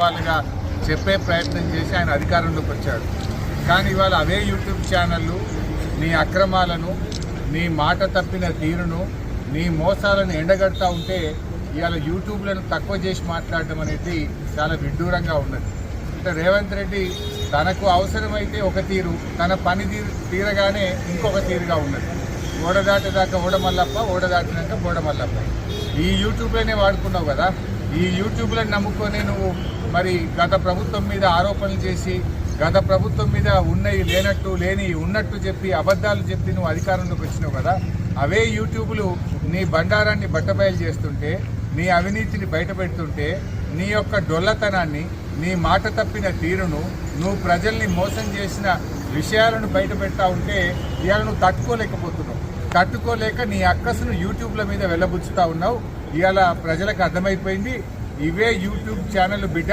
వాళ్ళుగా చెప్పే ప్రయత్నం చేసి ఆయన అధికారంలోకి వచ్చాడు. కానీ ఇవాళ అవే యూట్యూబ్ ఛానళ్ళు నీ అక్రమాలను, నీ మాట తప్పిన తీరును, నీ మోసాలను ఎండగడతా ఉంటే ఇవాళ యూట్యూబ్లను తక్కువ చేసి మాట్లాడడం అనేది చాలా విడ్డూరంగా ఉన్నది. అంటే రేవంత్ రెడ్డి తనకు అవసరమైతే ఒక తీరు, తన పని తీరగానే ఇంకొక తీరుగా ఉన్నది. ఓడదాటేదాకా ఓడమల్లప్ప, ఓడదాటినాక బోడమల్లప్ప. ఈ యూట్యూబ్లోనే వాడుకున్నావు కదా. ఈ యూట్యూబ్లను నమ్ముకొని నువ్వు మరి గత ప్రభుత్వం మీద ఆరోపణలు చేసి, గత ప్రభుత్వం మీద ఉన్నవి లేనట్టు, లేని ఉన్నట్టు చెప్పి, అబద్ధాలు చెప్పి నువ్వు అధికారంలోకి వచ్చినావు కదా. అవే యూట్యూబ్లు నీ బండారాన్ని బట్టబయలు చేస్తుంటే, నీ అవినీతిని బయటపెడుతుంటే, నీ యొక్క డొల్లతనాన్ని, నీ మాట తప్పిన తీరును, నువ్వు ప్రజల్ని మోసం చేసిన విషయాలను బయటపెడతా ఉంటే ఇవాళ నువ్వు తట్టుకోలేకపోతున్నావు. తట్టుకోలేక నీ అక్కసును యూట్యూబ్ల మీద వెళ్ళబుచ్చుతా ఉన్నావు. ఇవాళ ప్రజలకు అర్థమైపోయింది, ఇవే యూట్యూబ్ ఛానల్ బిడ్డ